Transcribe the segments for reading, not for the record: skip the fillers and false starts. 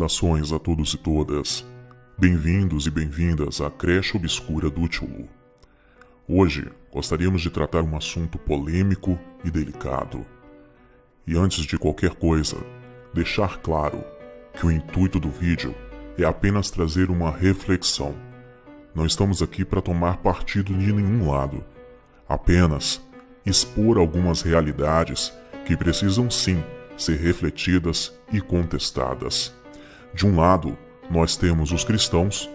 Saudações a todos e todas. Bem-vindos e bem-vindas à Creche Obscura do Tio Lu. Hoje gostaríamos de tratar um assunto polêmico e delicado. E antes de qualquer coisa, deixar claro que o intuito do vídeo é apenas trazer uma reflexão. Não estamos aqui para tomar partido de nenhum lado, apenas expor algumas realidades que precisam sim ser refletidas e contestadas. De um lado, nós temos os cristãos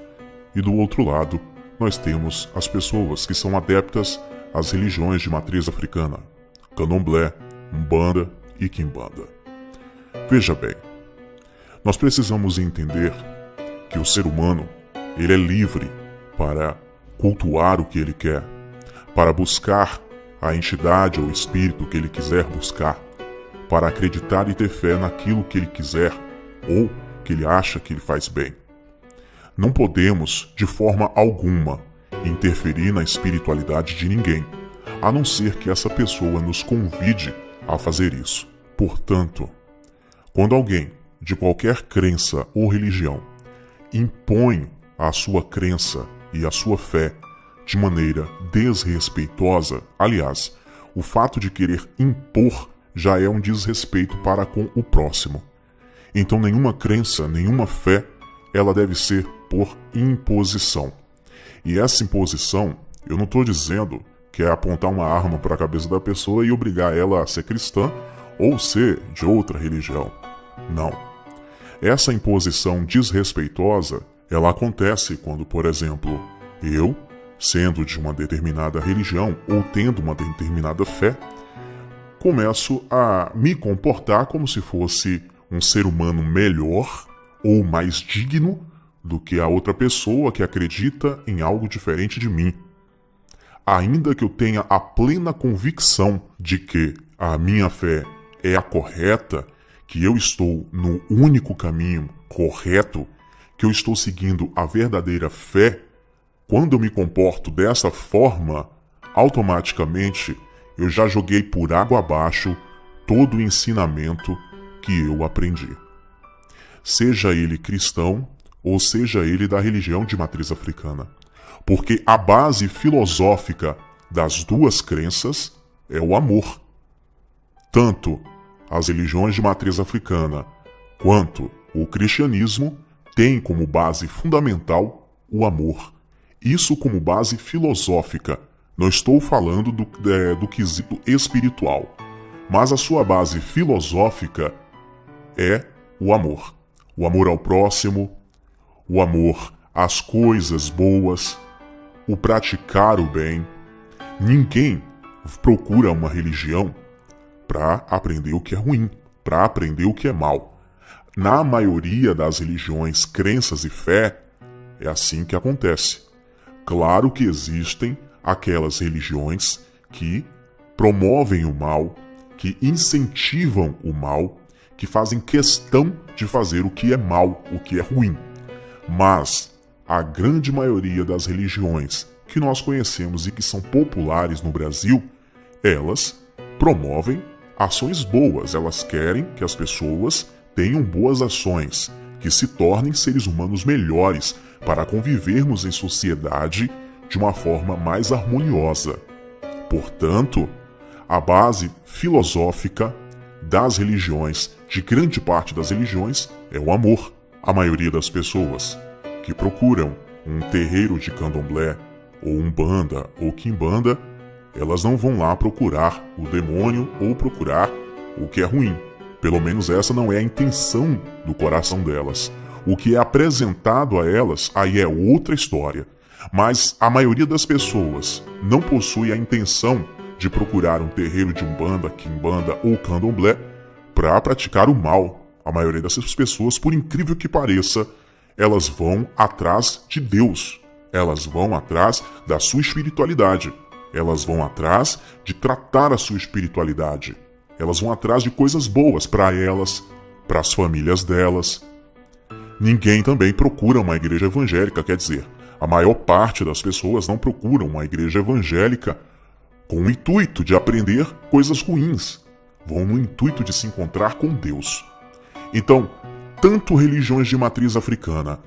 e do outro lado, nós temos as pessoas que são adeptas às religiões de matriz africana, candomblé, umbanda e quimbanda. Veja bem, nós precisamos entender que o ser humano, ele é livre para cultuar o que ele quer, para buscar a entidade ou espírito que ele quiser buscar, para acreditar e ter fé naquilo que ele quiser ou que ele acha que ele faz bem. Não podemos, de forma alguma, interferir na espiritualidade de ninguém, a não ser que essa pessoa nos convide a fazer isso. Portanto, quando alguém de qualquer crença ou religião impõe a sua crença e a sua fé de maneira desrespeitosa, aliás, o fato de querer impor já é um desrespeito para com o próximo. Então nenhuma crença, nenhuma fé, ela deve ser por imposição. E essa imposição, eu não estou dizendo que é apontar uma arma para a cabeça da pessoa e obrigar ela a ser cristã ou ser de outra religião. Não. Essa imposição desrespeitosa, ela acontece quando, por exemplo, eu, sendo de uma determinada religião ou tendo uma determinada fé, começo a me comportar como se fosse um ser humano melhor ou mais digno do que a outra pessoa que acredita em algo diferente de mim. Ainda que eu tenha a plena convicção de que a minha fé é a correta, que eu estou no único caminho correto, que eu estou seguindo a verdadeira fé, quando eu me comporto dessa forma, automaticamente eu já joguei por água abaixo todo o ensinamento que eu aprendi. Seja ele cristão ou seja ele da religião de matriz africana. Porque a base filosófica das duas crenças é o amor. Tanto as religiões de matriz africana quanto o cristianismo têm como base fundamental o amor. Isso como base filosófica. Não estou falando do quesito espiritual, mas a sua base filosófica é o amor. O amor ao próximo, o amor às coisas boas, o praticar o bem. Ninguém procura uma religião para aprender o que é ruim, para aprender o que é mal. Na maioria das religiões, crenças e fé, é assim que acontece. Claro que existem aquelas religiões que promovem o mal, que incentivam o mal, que fazem questão de fazer o que é mal, o que é ruim. Mas a grande maioria das religiões que nós conhecemos e que são populares no Brasil, elas promovem ações boas, elas querem que as pessoas tenham boas ações, que se tornem seres humanos melhores para convivermos em sociedade de uma forma mais harmoniosa. Portanto, a base filosófica das religiões, de grande parte das religiões, é o amor. A maioria das pessoas que procuram um terreiro de candomblé, ou umbanda, ou quimbanda, elas não vão lá procurar o demônio ou procurar o que é ruim. Pelo menos essa não é a intenção do coração delas. O que é apresentado a elas, aí é outra história. Mas a maioria das pessoas não possui a intenção de procurar um terreiro de umbanda, quimbanda ou candomblé para praticar o mal. A maioria dessas pessoas, por incrível que pareça, elas vão atrás de Deus. Elas vão atrás da sua espiritualidade. Elas vão atrás de tratar a sua espiritualidade. Elas vão atrás de coisas boas para elas, para as famílias delas. Ninguém também procura uma igreja evangélica, quer dizer, a maior parte das pessoas não procuram uma igreja evangélica com o intuito de aprender coisas ruins. Vão no intuito de se encontrar com Deus. Então, tanto religiões de matriz africana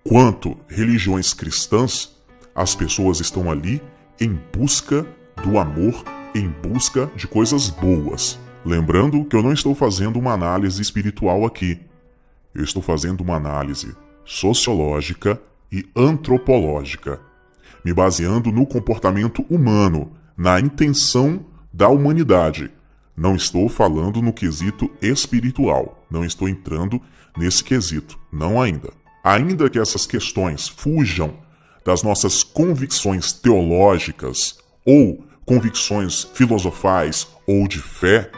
quanto religiões cristãs, as pessoas estão ali em busca do amor, em busca de coisas boas. Lembrando que eu não estou fazendo uma análise espiritual aqui. Eu estou fazendo uma análise sociológica e antropológica, me baseando no comportamento humano, na intenção da humanidade. Não estou falando no quesito espiritual, não estou entrando nesse quesito, não ainda. Ainda que essas questões fujam das nossas convicções teológicas ou convicções filosofais ou de fé,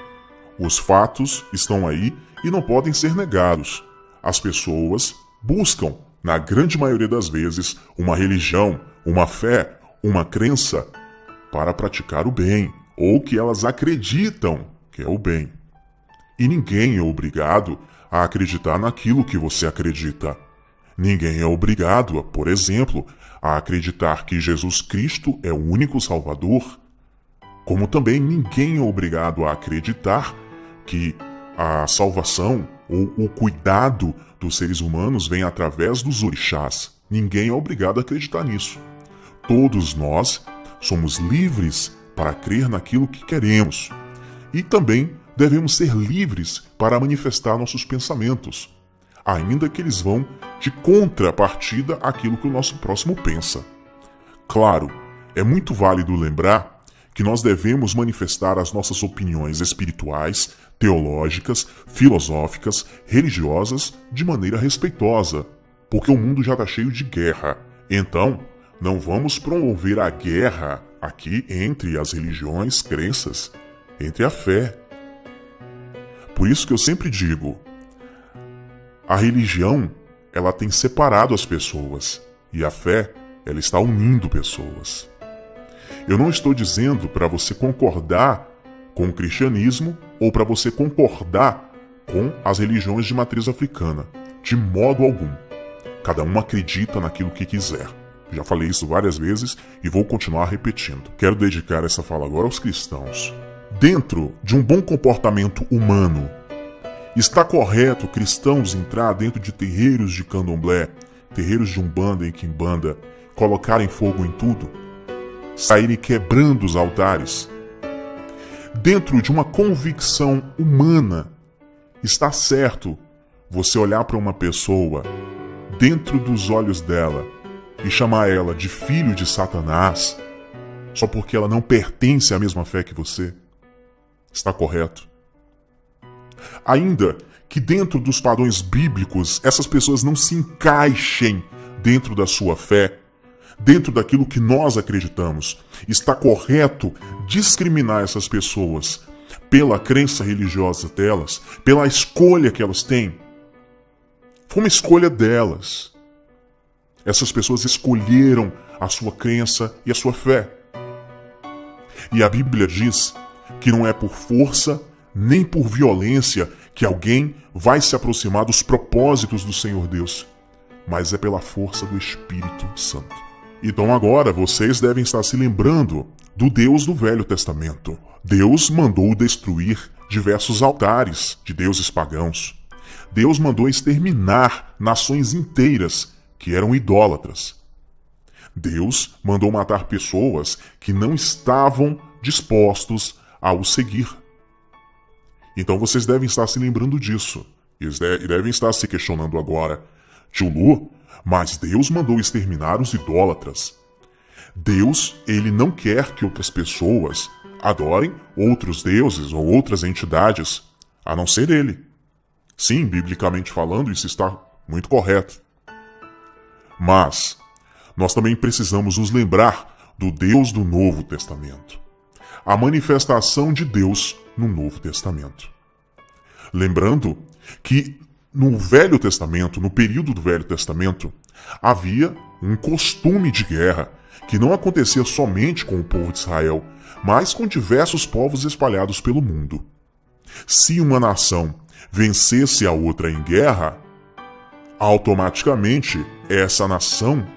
os fatos estão aí e não podem ser negados. As pessoas buscam, na grande maioria das vezes, uma religião, uma fé, uma crença para praticar o bem, ou que elas acreditam que é o bem. E ninguém é obrigado a acreditar naquilo que você acredita. Ninguém é obrigado, por exemplo, a acreditar que Jesus Cristo é o único Salvador, como também ninguém é obrigado a acreditar que a salvação ou o cuidado dos seres humanos vem através dos orixás. Ninguém é obrigado a acreditar nisso. Todos nós somos livres para crer naquilo que queremos. E também devemos ser livres para manifestar nossos pensamentos, ainda que eles vão de contrapartida àquilo que o nosso próximo pensa. Claro, é muito válido lembrar que nós devemos manifestar as nossas opiniões espirituais, teológicas, filosóficas, religiosas de maneira respeitosa, porque o mundo já está cheio de guerra. Então, não vamos promover a guerra aqui entre as religiões, crenças, entre a fé. Por isso que eu sempre digo, a religião, ela tem separado as pessoas, e a fé, ela está unindo pessoas. Eu não estou dizendo para você concordar com o cristianismo ou para você concordar com as religiões de matriz africana, de modo algum. Cada um acredita naquilo que quiser. Já falei isso várias vezes e vou continuar repetindo. Quero dedicar essa fala agora aos cristãos. Dentro de um bom comportamento humano, está correto cristãos entrar dentro de terreiros de candomblé, terreiros de umbanda e quimbanda, colocarem fogo em tudo, saírem quebrando os altares? Dentro de uma convicção humana, está certo você olhar para uma pessoa dentro dos olhos dela e chamar ela de filho de Satanás só porque ela não pertence à mesma fé que você? Está correto? Ainda que dentro dos padrões bíblicos essas pessoas não se encaixem dentro da sua fé, dentro daquilo que nós acreditamos, está correto discriminar essas pessoas pela crença religiosa delas, pela escolha que elas têm? Foi uma escolha delas. Essas pessoas escolheram a sua crença e a sua fé. E a Bíblia diz que não é por força nem por violência que alguém vai se aproximar dos propósitos do Senhor Deus, mas é pela força do Espírito Santo. Então agora vocês devem estar se lembrando do Deus do Velho Testamento. Deus mandou destruir diversos altares de deuses pagãos. Deus mandou exterminar nações inteiras que eram idólatras. Deus mandou matar pessoas que não estavam dispostos a o seguir. Então vocês devem estar se lembrando disso. E devem estar se questionando agora: Tio Lu, mas Deus mandou exterminar os idólatras. Deus, ele não quer que outras pessoas adorem outros deuses ou outras entidades, a não ser ele. Sim, biblicamente falando, isso está muito correto. Mas nós também precisamos nos lembrar do Deus do Novo Testamento. A manifestação de Deus no Novo Testamento. Lembrando que no Velho Testamento, no período do Velho Testamento, havia um costume de guerra que não acontecia somente com o povo de Israel, mas com diversos povos espalhados pelo mundo. Se uma nação vencesse a outra em guerra, automaticamente essa nação,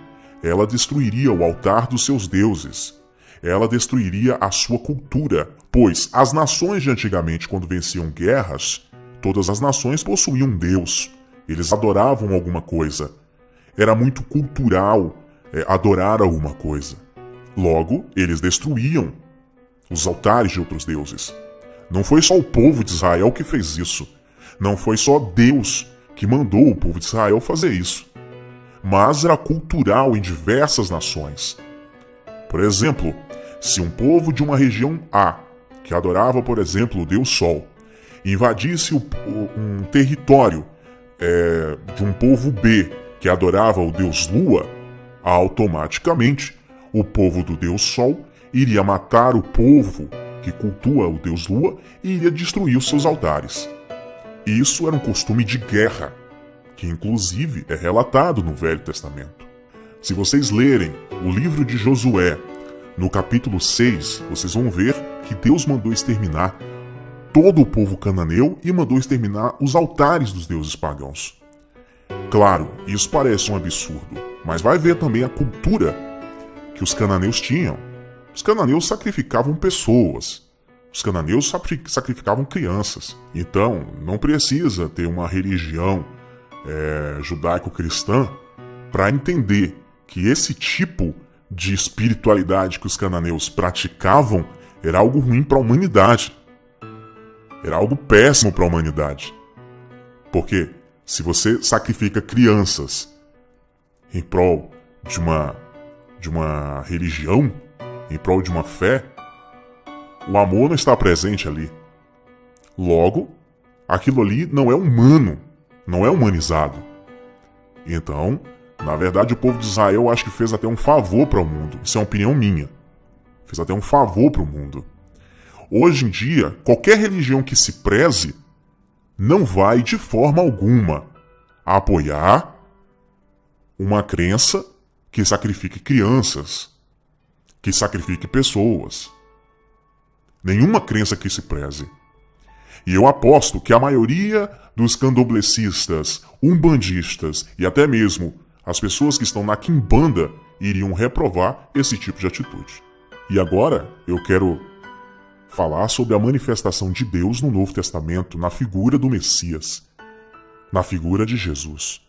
ela destruiria o altar dos seus deuses. Ela destruiria a sua cultura, pois as nações de antigamente, quando venciam guerras, todas as nações possuíam um deus, Eles adoravam alguma coisa. Era muito cultural adorar alguma coisa. Logo, eles destruíam os altares de outros deuses. Não foi só o povo de Israel que fez isso. Não foi só Deus que mandou o povo de Israel fazer isso. Mas era cultural em diversas nações. Por exemplo, se um povo de uma região A, que adorava, por exemplo, o Deus Sol, invadisse um território de um povo B, que adorava o Deus Lua, automaticamente o povo do Deus Sol iria matar o povo que cultua o Deus Lua e iria destruir os seus altares. Isso era um costume de guerra, que inclusive é relatado no Velho Testamento. Se vocês lerem o livro de Josué, no capítulo 6, vocês vão ver que Deus mandou exterminar todo o povo cananeu e mandou exterminar os altares dos deuses pagãos. Claro, isso parece um absurdo, mas vai ver também a cultura que os cananeus tinham. Os cananeus sacrificavam pessoas. Os cananeus sacrificavam crianças. Então, não precisa ter uma religião judaico-cristã para entender que esse tipo de espiritualidade que os cananeus praticavam era algo ruim para a humanidade. Era algo péssimo para a humanidade. Porque se você sacrifica crianças em prol de uma religião, em prol de uma fé, o amor não está presente ali. Logo, aquilo ali não é humano, não é humanizado. Então, na verdade, o povo de Israel acho que fez até um favor para o mundo. Isso é uma opinião minha. Fez até um favor para o mundo. Hoje em dia, qualquer religião que se preze não vai, de forma alguma, apoiar uma crença que sacrifique crianças, que sacrifique pessoas. Nenhuma crença que se preze. E eu aposto que a maioria dos candoblecistas, umbandistas e até mesmo as pessoas que estão na quimbanda iriam reprovar esse tipo de atitude. E agora eu quero falar sobre a manifestação de Deus no Novo Testamento na figura do Messias, na figura de Jesus.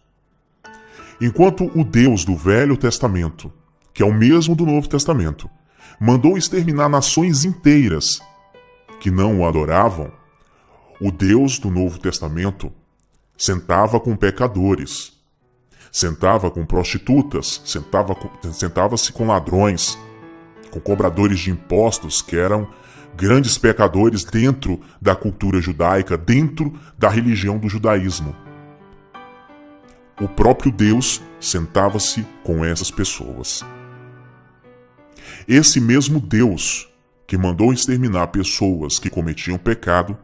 Enquanto o Deus do Velho Testamento, que é o mesmo do Novo Testamento, mandou exterminar nações inteiras que não o adoravam, o Deus do Novo Testamento sentava com pecadores, sentava com prostitutas, sentava-se com ladrões, com cobradores de impostos que eram grandes pecadores dentro da cultura judaica, dentro da religião do judaísmo. O próprio Deus sentava-se com essas pessoas. Esse mesmo Deus que mandou exterminar pessoas que cometiam pecado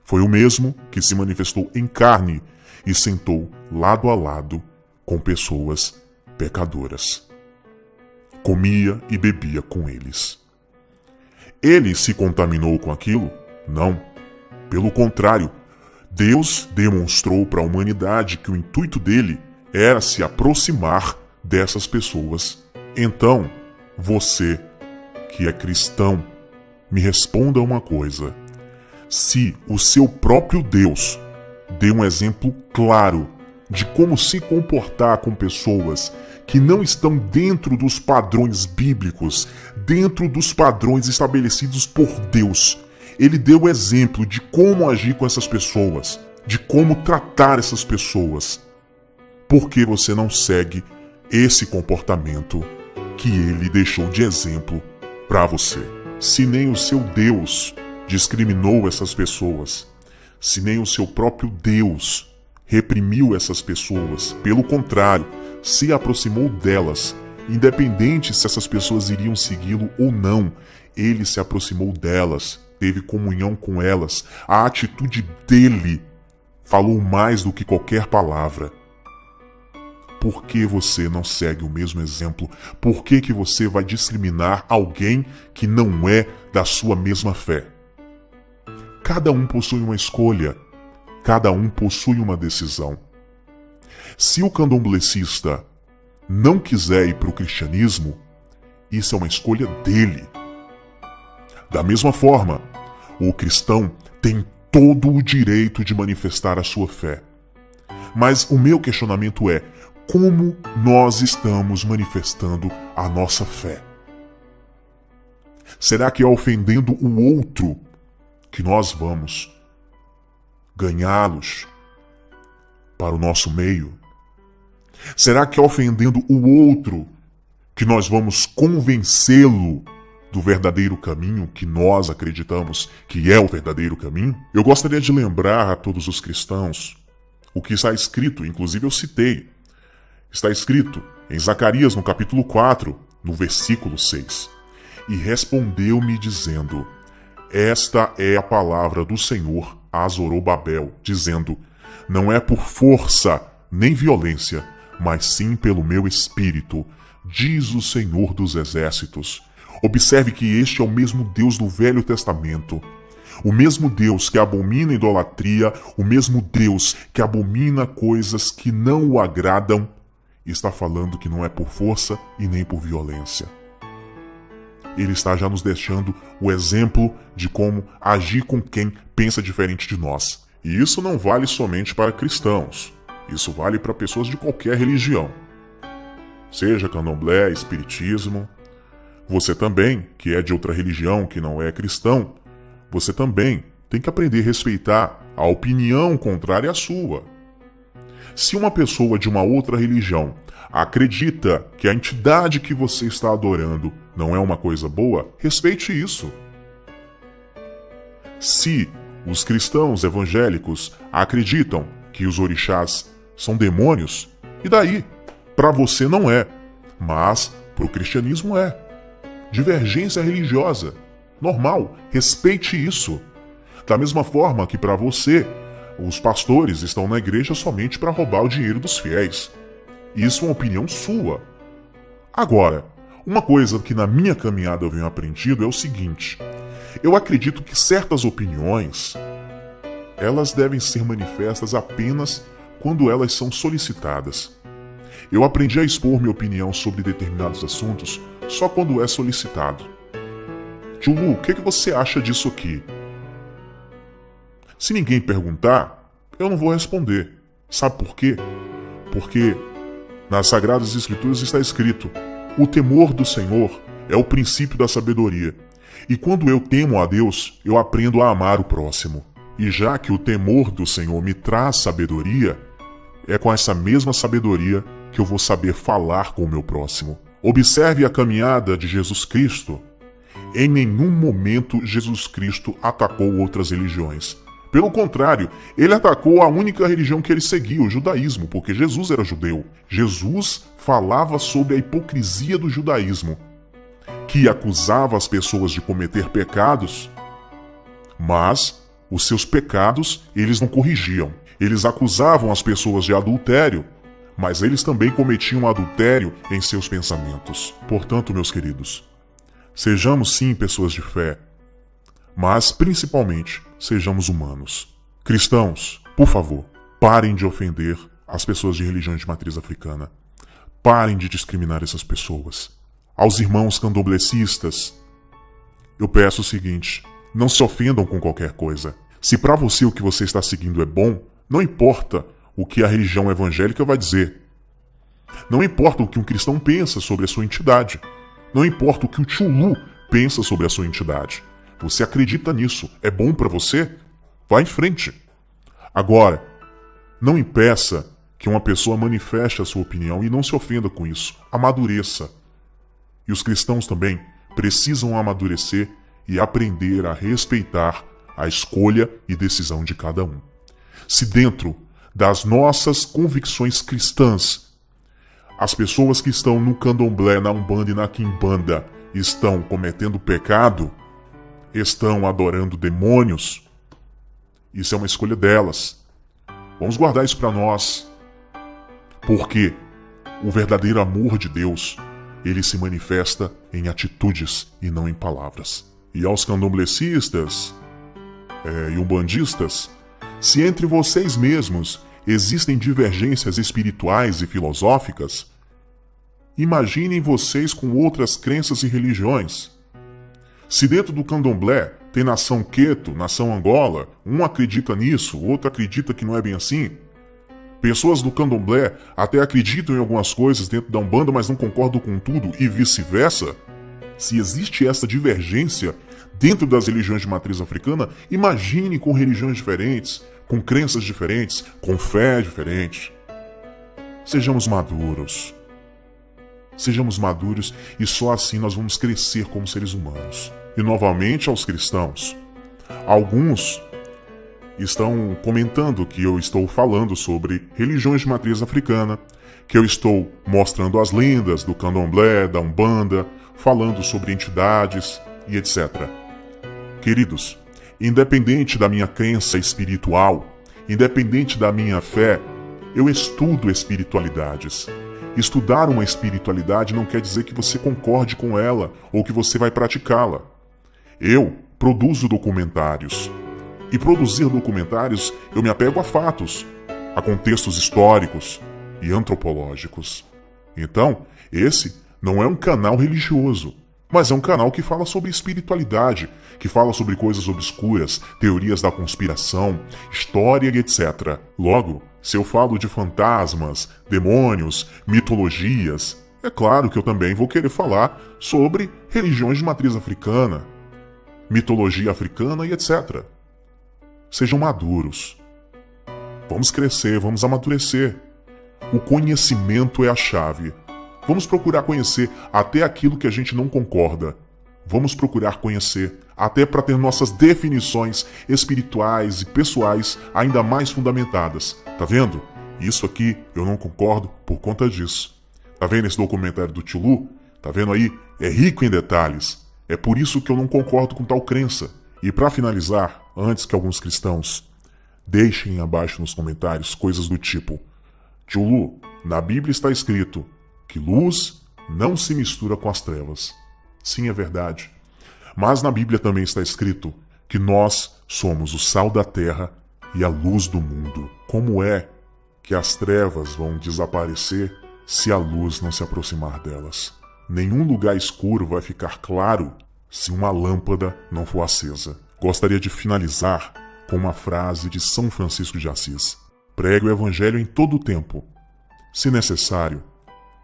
foi o mesmo que se manifestou em carne e sentou lado a lado com pessoas pecadoras. Comia e bebia com eles. Ele se contaminou com aquilo? Não. Pelo contrário, Deus demonstrou para a humanidade que o intuito dele era se aproximar dessas pessoas. Então, você, que é cristão, me responda uma coisa. Se o seu próprio Deus deu um exemplo claro de como se comportar com pessoas que não estão dentro dos padrões bíblicos, dentro dos padrões estabelecidos por Deus, ele deu exemplo de como agir com essas pessoas, de como tratar essas pessoas. Por que você não segue esse comportamento que ele deixou de exemplo para você? Se nem o seu Deus discriminou essas pessoas, se nem o seu próprio Deus reprimiu essas pessoas, pelo contrário, se aproximou delas, independente se essas pessoas iriam segui-lo ou não, ele se aproximou delas, teve comunhão com elas, a atitude dele falou mais do que qualquer palavra. Por que você não segue o mesmo exemplo? Por que você vai discriminar alguém que não é da sua mesma fé? Cada um possui uma escolha. Cada um possui uma decisão. Se o candomblessista não quiser ir para o cristianismo, isso é uma escolha dele. Da mesma forma, o cristão tem todo o direito de manifestar a sua fé. Mas o meu questionamento é: como nós estamos manifestando a nossa fé? Será que é ofendendo o outro que nós vamos ganhá-los para o nosso meio? Será que é ofendendo o outro que nós vamos convencê-lo do verdadeiro caminho que nós acreditamos que é o verdadeiro caminho? Eu gostaria de lembrar a todos os cristãos o que está escrito, inclusive eu citei. Está escrito em Zacarias, no capítulo 4, no versículo 6. E respondeu-me dizendo: esta é a palavra do Senhor a Zorobabel, dizendo: não é por força nem violência, mas sim pelo meu espírito, diz o Senhor dos Exércitos. Observe que este é o mesmo Deus do Velho Testamento. O mesmo Deus que abomina idolatria, o mesmo Deus que abomina coisas que não o agradam, está falando que não é por força e nem por violência. Ele está já nos deixando o exemplo de como agir com quem pensa diferente de nós. E isso não vale somente para cristãos. Isso vale para pessoas de qualquer religião. Seja candomblé, espiritismo. Você também, que é de outra religião, que não é cristão, você também tem que aprender a respeitar a opinião contrária à sua. Se uma pessoa de uma outra religião acredita que a entidade que você está adorando não é uma coisa boa, respeite isso. Se os cristãos evangélicos acreditam que os orixás são demônios, e daí? Para você não é, mas para o cristianismo é. Divergência religiosa. Normal, respeite isso. Da mesma forma que para você, os pastores estão na igreja somente para roubar o dinheiro dos fiéis. Isso é uma opinião sua. Agora, uma coisa que na minha caminhada eu venho aprendido é o seguinte: eu acredito que certas opiniões, elas devem ser manifestas apenas quando elas são solicitadas. Eu aprendi a expor minha opinião sobre determinados assuntos só quando é solicitado. Tio Lu, o que você acha disso aqui? Se ninguém perguntar, eu não vou responder. Sabe por quê? Porque nas Sagradas Escrituras está escrito: o temor do Senhor é o princípio da sabedoria. E quando eu temo a Deus, eu aprendo a amar o próximo. E já que o temor do Senhor me traz sabedoria, é com essa mesma sabedoria que eu vou saber falar com o meu próximo. Observe a caminhada de Jesus Cristo. Em nenhum momento Jesus Cristo atacou outras religiões. Pelo contrário, ele atacou a única religião que ele seguia, o judaísmo, porque Jesus era judeu. Jesus falava sobre a hipocrisia do judaísmo, que acusava as pessoas de cometer pecados, mas os seus pecados eles não corrigiam. Eles acusavam as pessoas de adultério, mas eles também cometiam adultério em seus pensamentos. Portanto, meus queridos, sejamos sim pessoas de fé, mas principalmente sejamos humanos. Cristãos, por favor, parem de ofender as pessoas de religiões de matriz africana. Parem de discriminar essas pessoas. Aos irmãos candomblecistas, eu peço o seguinte: não se ofendam com qualquer coisa. Se para você o que você está seguindo é bom, não importa o que a religião evangélica vai dizer. Não importa o que um cristão pensa sobre a sua entidade. Não importa o que o Tio Lu pensa sobre a sua entidade. Você acredita nisso? É bom para você? Vá em frente. Agora, não impeça que uma pessoa manifeste a sua opinião e não se ofenda com isso. Amadureça. E os cristãos também precisam amadurecer e aprender a respeitar a escolha e decisão de cada um. Se dentro das nossas convicções cristãs, as pessoas que estão no candomblé, na umbanda e na quimbanda estão cometendo pecado, estão adorando demônios, isso é uma escolha delas. Vamos guardar isso para nós, porque o verdadeiro amor de Deus, ele se manifesta em atitudes e não em palavras. E aos candomblecistas e umbandistas, se entre vocês mesmos existem divergências espirituais e filosóficas, imaginem vocês com outras crenças e religiões. Se dentro do candomblé tem nação Queto, nação Angola, um acredita nisso, o outro acredita que não é bem assim, Pessoas do candomblé até acreditam em algumas coisas dentro da Umbanda, mas não concordam com tudo e vice-versa. Se existe essa divergência dentro das religiões de matriz africana, imagine com religiões diferentes, com crenças diferentes, com fé diferente. Sejamos maduros. Sejamos maduros e só assim nós vamos crescer como seres humanos. E novamente aos cristãos. Alguns estão comentando que eu estou falando sobre religiões de matriz africana, que eu estou mostrando as lendas do candomblé, da Umbanda, falando sobre entidades e etc. Queridos, independente da minha crença espiritual, independente da minha fé, eu estudo espiritualidades. Estudar uma espiritualidade não quer dizer que você concorde com ela ou que você vai praticá-la. Eu produzo documentários. E produzir documentários, eu me apego a fatos, a contextos históricos e antropológicos. Então, esse não é um canal religioso, mas é um canal que fala sobre espiritualidade, que fala sobre coisas obscuras, teorias da conspiração, história e etc. Logo, se eu falo de fantasmas, demônios, mitologias, é claro que eu também vou querer falar sobre religiões de matriz africana, mitologia africana e etc. Sejam maduros. Vamos crescer, vamos amadurecer. O conhecimento é a chave. Vamos procurar conhecer até aquilo que a gente não concorda. Vamos procurar conhecer até para ter nossas definições espirituais e pessoais ainda mais fundamentadas. Tá vendo? Isso aqui eu não concordo por conta disso. Tá vendo esse documentário do Tio Lu? Tá vendo aí? É rico em detalhes. É por isso que eu não concordo com tal crença. E para finalizar, antes que alguns cristãos deixem abaixo nos comentários coisas do tipo: Tio Lu, na Bíblia está escrito que luz não se mistura com as trevas. Sim, é verdade. Mas na Bíblia também está escrito que nós somos o sal da terra e a luz do mundo. Como é que as trevas vão desaparecer se a luz não se aproximar delas? Nenhum lugar escuro vai ficar claro se uma lâmpada não for acesa. Gostaria de finalizar com uma frase de São Francisco de Assis: pregue o evangelho em todo o tempo. Se necessário,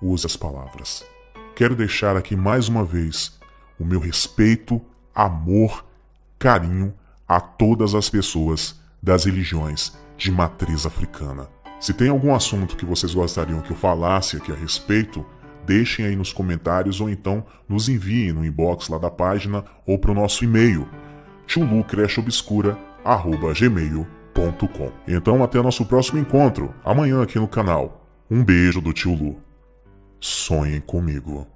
use as palavras. Quero deixar aqui mais uma vez o meu respeito, amor, carinho a todas as pessoas das religiões de matriz africana. Se tem algum assunto que vocês gostariam que eu falasse aqui a respeito, deixem aí nos comentários ou então nos enviem no inbox lá da página ou para o nosso e-mail tiulucrecheobscura@gmail.com. Então até nosso próximo encontro, amanhã aqui no canal. Um beijo do Tio Lu. Sonhem comigo.